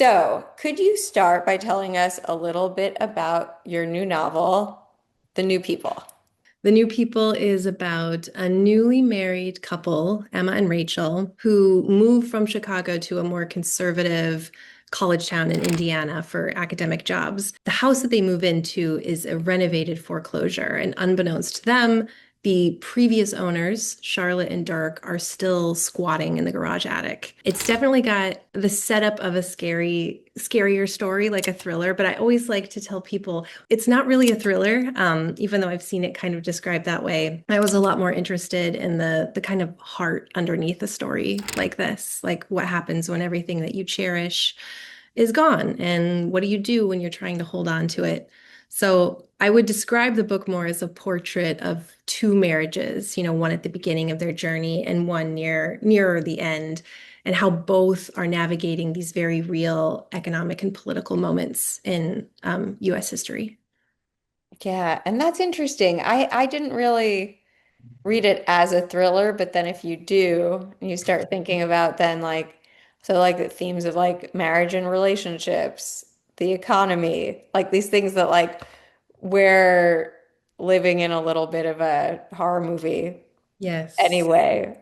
So, could you start by telling us a little bit about your new novel, The New People? The New People is about a newly married couple, Emma and Rachel, who move from Chicago to a more conservative college town in Indiana for academic jobs. The house that they move into is a renovated foreclosure, and unbeknownst to them, the previous owners, Charlotte and Dirk, are still squatting in the garage attic. It's definitely got the setup of a scarier story, like a thriller, but I always like to tell people it's not really a thriller, even though I've seen it kind of described that way. I was a lot more interested in the kind of heart underneath a story like this, like what happens when everything that you cherish is gone, and what do you do when you're trying to hold on to it? So I would describe the book more as a portrait of two marriages, one at the beginning of their journey and one nearer the end, and how both are navigating these very real economic and political moments in US history. Yeah, and that's interesting. I didn't really read it as a thriller, but then if you do, you start thinking about then like the themes of like marriage and relationships, the economy, like these things that like we're living in a little bit of a horror movie Yes. anyway.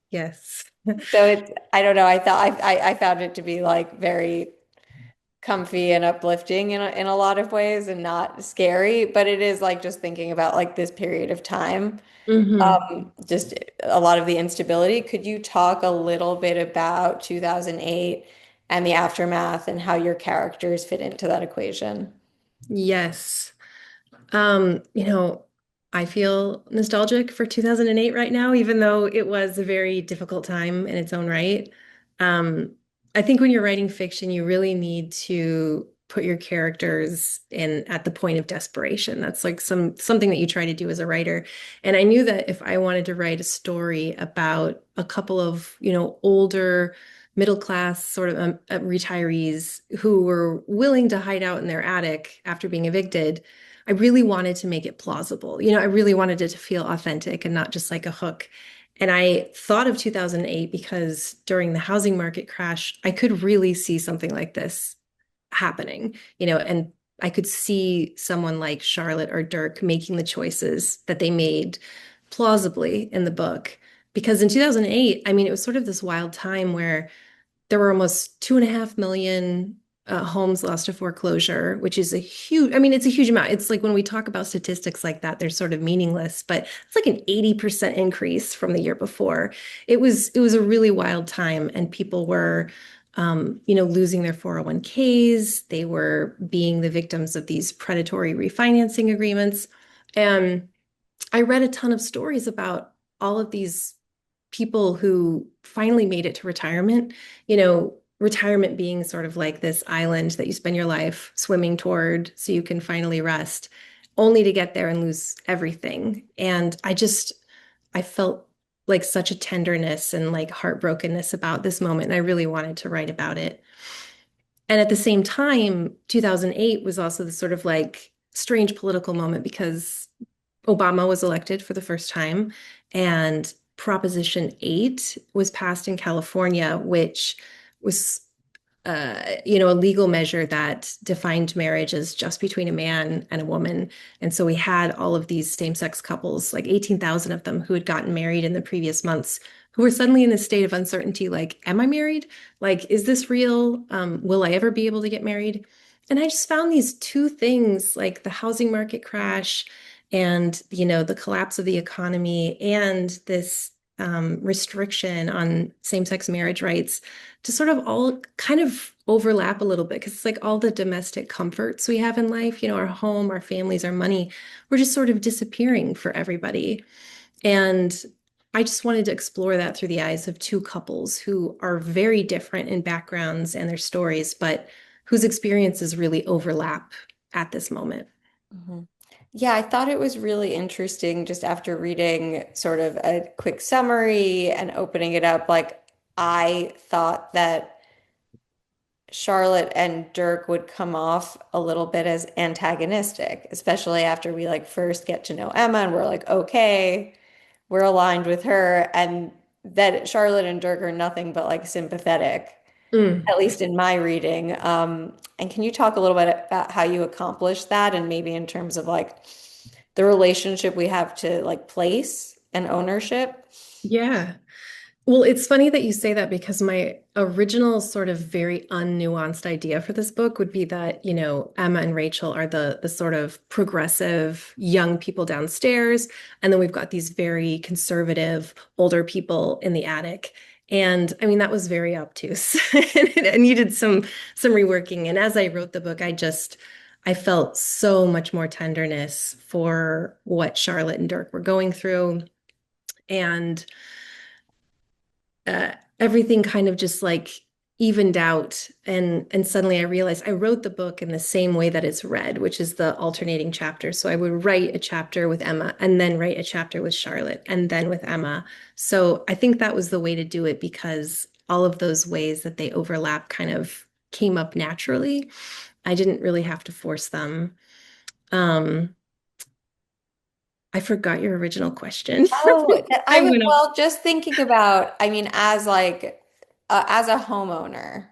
Yes. So it's, I don't know, I thought I found it to be like very comfy and uplifting in a lot of ways and not scary, but it is like just thinking about like this period of time, hmm just a lot of the instability. Could you talk a little bit about 2008 and the aftermath and how your characters fit into that equation? Yes. Um, you know, I feel nostalgic for 2008 right now, even though it was a very difficult time in its own right. Um, I think when you're writing fiction, you really need to put your characters in at the point of desperation. That's like something that you try to do as a writer. And I knew that if I wanted to write a story about a couple of, older middle class sort of retirees who were willing to hide out in their attic after being evicted, I really wanted to make it plausible. I really wanted it to feel authentic and not just like a hook. And I thought of 2008 because during the housing market crash, I could really see something like this happening, and I could see someone like Charlotte or Dirk making the choices that they made plausibly in the book. Because in 2008, I mean, it was sort of this wild time where there were almost 2.5 million homes lost to foreclosure, which is a huge, I mean, it's a huge amount. It's like when we talk about statistics like that, they're sort of meaningless, but it's like an 80% increase from the year before. It was a really wild time, and people were losing their 401ks. They were being the victims of these predatory refinancing agreements. And I read a ton of stories about all of these people who finally made it to retirement, retirement being sort of like this island that you spend your life swimming toward so you can finally rest, only to get there and lose everything. And I felt like such a tenderness and like heartbrokenness about this moment. And I really wanted to write about it. And at the same time, 2008 was also this sort of like strange political moment because Obama was elected for the first time, and Proposition 8 was passed in California, which was, a legal measure that defined marriage as just between a man and a woman. And so we had all of these same-sex couples, like 18,000 of them, who had gotten married in the previous months, who were suddenly in this state of uncertainty, like, am I married? Like, is this real? Will I ever be able to get married? And I just found these two things, like the housing market crash and, the collapse of the economy and this restriction on same-sex marriage rights to sort of all kind of overlap a little bit because it's like all the domestic comforts we have in life, our home, our families, our money, we're just sort of disappearing for everybody. And I just wanted to explore that through the eyes of two couples who are very different in backgrounds and their stories, but whose experiences really overlap at this moment. Mhm. Yeah, I thought it was really interesting just after reading sort of a quick summary and opening it up. Like, I thought that Charlotte and Dirk would come off a little bit as antagonistic, especially after we like first get to know Emma and we're like, okay, we're aligned with her, and that Charlotte and Dirk are nothing but like sympathetic. Mm. at least in my reading. And can you talk a little bit about how you accomplish that and maybe in terms of like the relationship we have to like place and ownership? Yeah. Well, it's funny that you say that because my original sort of very unnuanced idea for this book would be that, Emma and Rachel are the sort of progressive young people downstairs, and then we've got these very conservative older people in the attic. And I mean, that was very obtuse and it needed some reworking. And as I wrote the book, I felt so much more tenderness for what Charlotte and Dirk were going through. And everything kind of just like evened out, and suddenly I realized I wrote the book in the same way that it's read, which is the alternating chapters. So I would write a chapter with Emma and then write a chapter with Charlotte and then with Emma. So I think that was the way to do it because all of those ways that they overlap kind of came up naturally. I didn't really have to force them. um I forgot your original question. Oh, I I was went off. well, just thinking about, I mean, as like as a homeowner,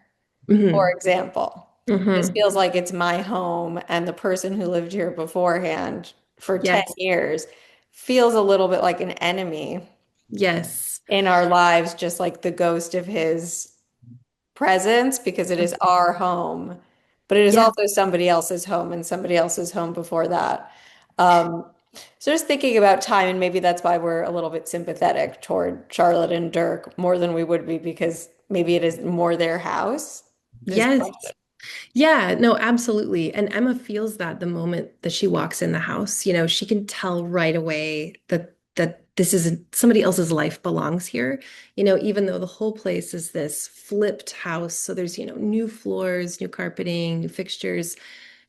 for Hmm. example, this Hmm. feels like it's my home, and the person who lived here beforehand for 10 Yes. years feels a little bit like an enemy Yes. in our lives, just like the ghost of his presence, because it is our home, but it is Yeah. also somebody else's home and somebody else's home before that. Um, so just thinking about time, and maybe that's why we're a little bit sympathetic toward Charlotte and Dirk more than we would be, because maybe it is more their house, is the Yes. question. Yeah, no, absolutely. And Emma feels that the moment that she walks in the house, she can tell right away that this isn't somebody else's life belongs here. Even though the whole place is this flipped house, so there's, new floors, new carpeting, new fixtures.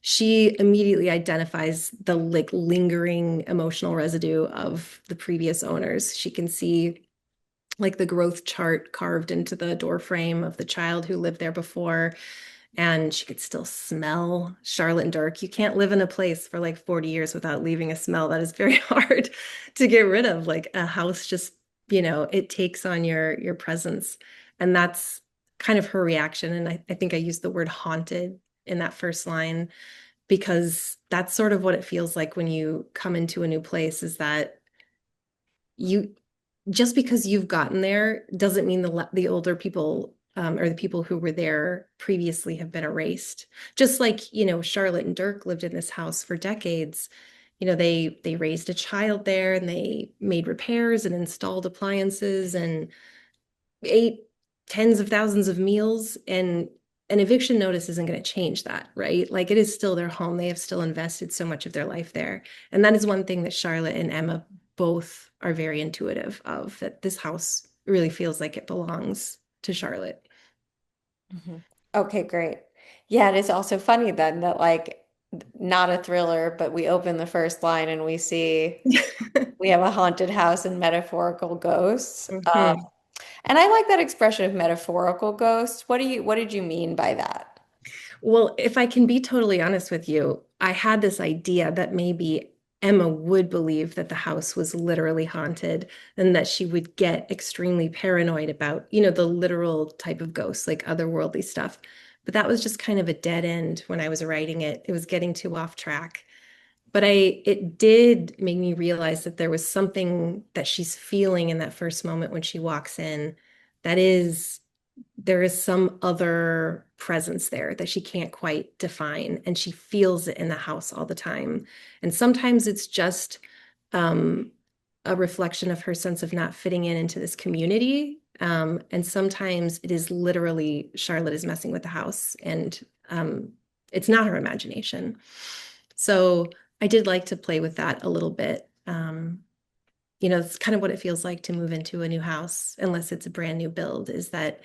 She immediately identifies the like lingering emotional residue of the previous owners. She can see like the growth chart carved into the door frame of the child who lived there before, and she could still smell Charlotte and Dirk. You can't live in a place for like 40 years without leaving a smell. That is very hard to get rid of. Like a house just, it takes on your presence. And that's kind of her reaction. And I think I used the word haunted in that first line because that's sort of what it feels like when you come into a new place, is that you just because you've gotten there doesn't mean the older people, or the people who were there previously have been erased. Just like, Charlotte and Dirk lived in this house for decades. They raised a child there and they made repairs and installed appliances and ate tens of thousands of meals, and an eviction notice isn't going to change that, right? Like it is still their home. They have still invested so much of their life there. And that is one thing that Charlotte and Emma both are very intuitive of, that this house really feels like it belongs to Charlotte. Mhm. Okay, great. Yeah, it is also funny then that like not a thriller, but we open the first line and we see we have a haunted house and metaphorical ghosts. Mhm. And I like that expression of metaphorical ghosts. What did you mean by that? Well, if I can be totally honest with you, I had this idea that maybe Emma would believe that the house was literally haunted and that she would get extremely paranoid about, the literal type of ghosts, like otherworldly stuff. But that was just kind of a dead end when I was writing it. It was getting too off track. But it did make me realize that there was something that she's feeling in that first moment when she walks in, that is, there is some other presence there that she can't quite define, and she feels it in the house all the time. And sometimes it's just um, a reflection of her sense of not fitting in into this community. And sometimes it is literally Charlotte is messing with the house, and it's not her imagination. So I did like to play with that a little bit. It's kind of what it feels like to move into a new house, unless it's a brand new build, is that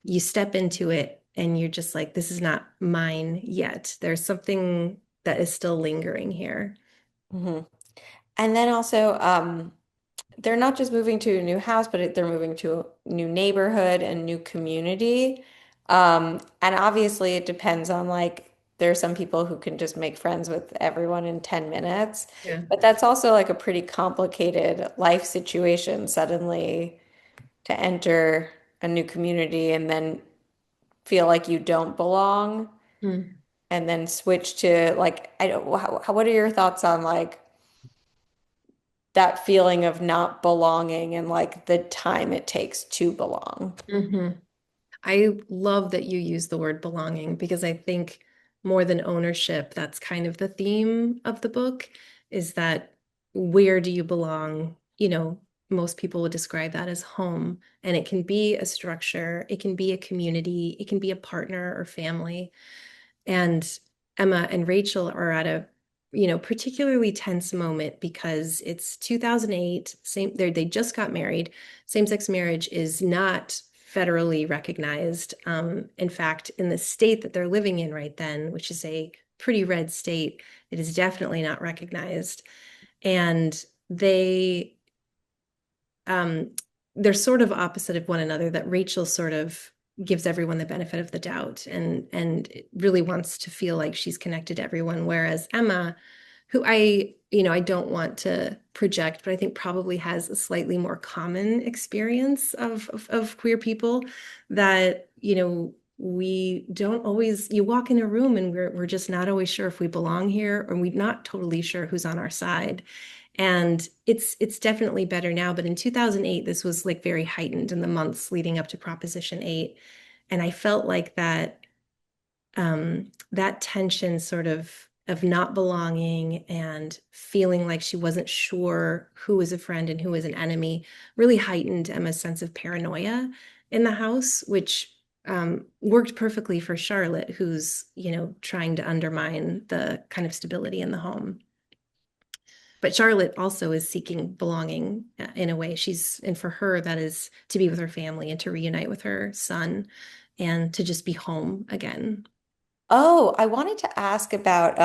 you step into it and you're just like, this is not mine yet. There's something that is still lingering here. Hmm. And then also, they're not just moving to a new house, but they're moving to a new neighborhood and new community. And obviously, it depends on like, there are some people who can just make friends with everyone in 10 minutes, Yeah. but that's also like a pretty complicated life situation suddenly to enter a new community and then feel like you don't belong Mm. and then switch to like I don't what are your thoughts on like that feeling of not belonging and like the time it takes to belong? hmm I love that you use the word belonging because I think more than ownership, that's kind of the theme of the book is that where do you belong? Most people would describe that as home, and it can be a structure, it can be a community, it can be a partner or family. And Emma and Rachel are at a, particularly tense moment because it's 2008, they just got married. Same-sex marriage is not federally recognized. In fact, in the state that they're living in right then, which is a pretty red state, it is definitely not recognized. And they um, they're sort of opposite of one another, that Rachel sort of gives everyone the benefit of the doubt and really wants to feel like she's connected to everyone, whereas Emma, who I don't want to project, but I think probably has a slightly more common experience of queer people, that we don't always, you walk in a room and we're just not always sure if we belong here, or we're not totally sure who's on our side. And it's definitely better now, but in 2008, this was like very heightened in the months leading up to Proposition 8. And I felt like that tension sort of not belonging and feeling like she wasn't sure who was a friend and who was an enemy really heightened Emma's sense of paranoia in the house, which worked perfectly for Charlotte, who's, trying to undermine the kind of stability in the home. But Charlotte also is seeking belonging in a way. And for her, that is to be with her family and to reunite with her son and to just be home again. Oh, I wanted to ask about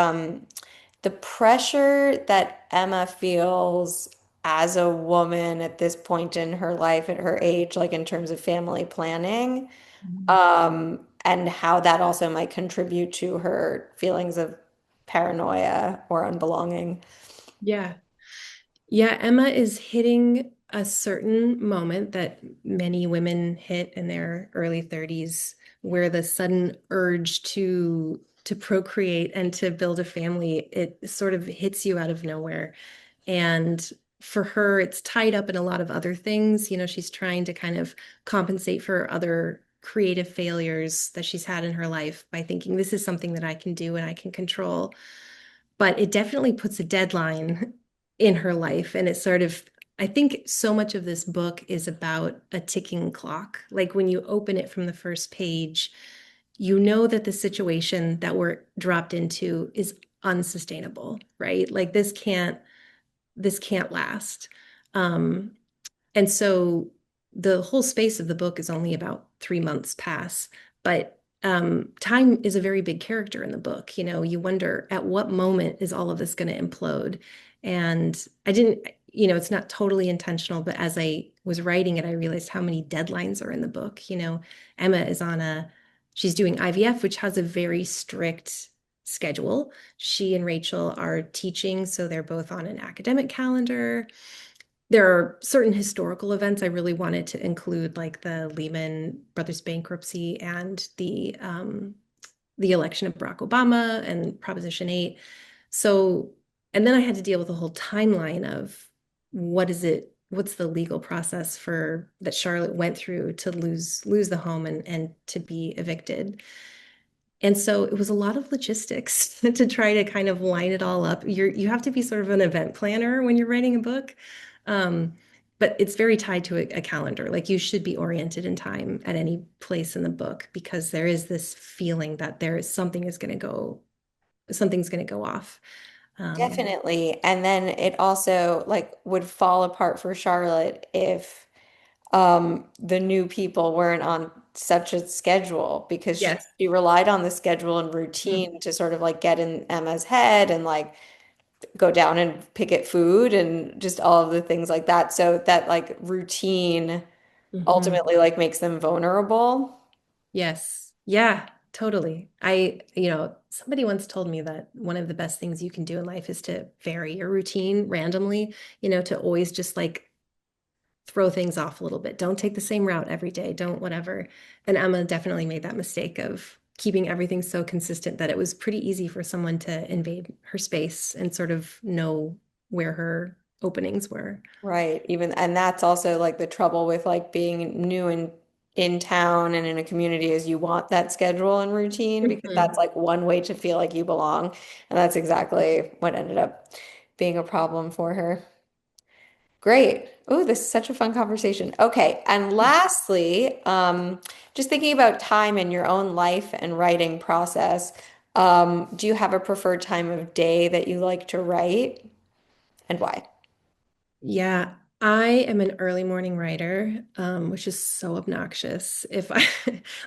the pressure that Emma feels as a woman at this point in her life, at her age, like in terms of family planning, Mhm. and how that also might contribute to her feelings of paranoia or unbelonging. Yeah. Yeah, Emma is hitting a certain moment that many women hit in their early 30s, where the sudden urge to procreate and to build a family, it sort of hits you out of nowhere. And for her, it's tied up in a lot of other things. She's trying to kind of compensate for other creative failures that she's had in her life by thinking this is something that I can do and I can control. But it definitely puts a deadline in her life. And it's sort of, I think so much of this book is about a ticking clock. Like when you open it from the first page, you know that the situation that we're dropped into is unsustainable, right? Like this can't last. Um, and so the whole space of the book is only about 3 months pass, but time is a very big character in the book. You wonder at what moment is all of this going to implode. And I didn't, it's not totally intentional, but as I was writing it, I realized how many deadlines are in the book. Emma is she's doing IVF, which has a very strict schedule. She and Rachel are teaching, so they're both on an academic calendar. There are certain historical events I really wanted to include, like the Lehman Brothers bankruptcy and the election of Barack Obama and Proposition 8. So, and then I had to deal with the whole timeline of what's the legal process for that Charlotte went through to lose the home and to be evicted. And so it was a lot of logistics to try to kind of line it all up. You have to be sort of an event planner when you're writing a book. Um, but it's very tied to a calendar. Like you should be oriented in time at any place in the book because there is this feeling that there is something's going to go off. Um, Definitely. And then it also like would fall apart for Charlotte if the new people weren't on such a schedule because yes. she relied on the schedule and Mhm. routine to sort of like get in Emma's head and like go down and pick at food and just all of the things like that. So that like routine Mhm. ultimately like makes them vulnerable. Yes. Yeah, totally. Somebody once told me that one of the best things you can do in life is to vary your routine randomly, to always just like throw things off a little bit. Don't take the same route every day. Don't whatever. And Emma definitely made that mistake of keeping everything so consistent that it was pretty easy for someone to invade her space and sort of know where her openings were. Right. Even and that's also like the trouble with like being new in town and in a community is you want that schedule and routine because Mhm. that's like one way to feel like you belong. And that's exactly what ended up being a problem for her. Great. Oh, this is such a fun conversation. Okay. And lastly, just thinking about time in your own life and writing process, do you have a preferred time of day that you like to write and why? Yeah, I am an early morning writer, which is so obnoxious. If I,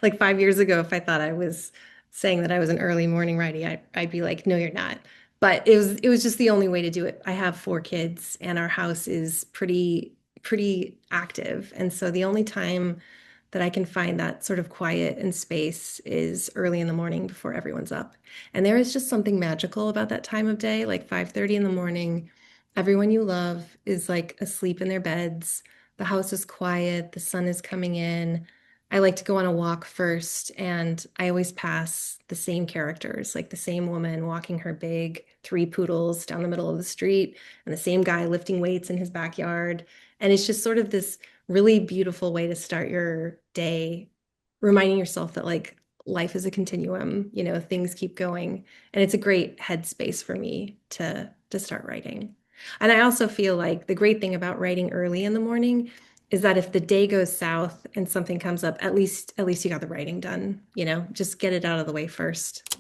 like 5 years ago, if I thought I was saying that I was an early morning writer, I'd be like, no, you're not. But it was just the only way to do it. I have 4 kids and our house is pretty active. And so the only time that I can find that sort of quiet and space is early in the morning before everyone's up. And there is just something magical about that time of day, like 5:30 in the morning. Everyone you love is like asleep in their beds. The house is quiet, the sun is coming in. I like to go on a walk first, and I always pass the same characters, like the same woman walking her big 3 poodles down the middle of the street, and the same guy lifting weights in his backyard. And it's just sort of this really beautiful way to start your day, reminding yourself that like life is a continuum, things keep going. And it's a great headspace for me to start writing. And I also feel like the great thing about writing early in the morning is that if the day goes south and something comes up, at least you got the writing done, just get it out of the way first.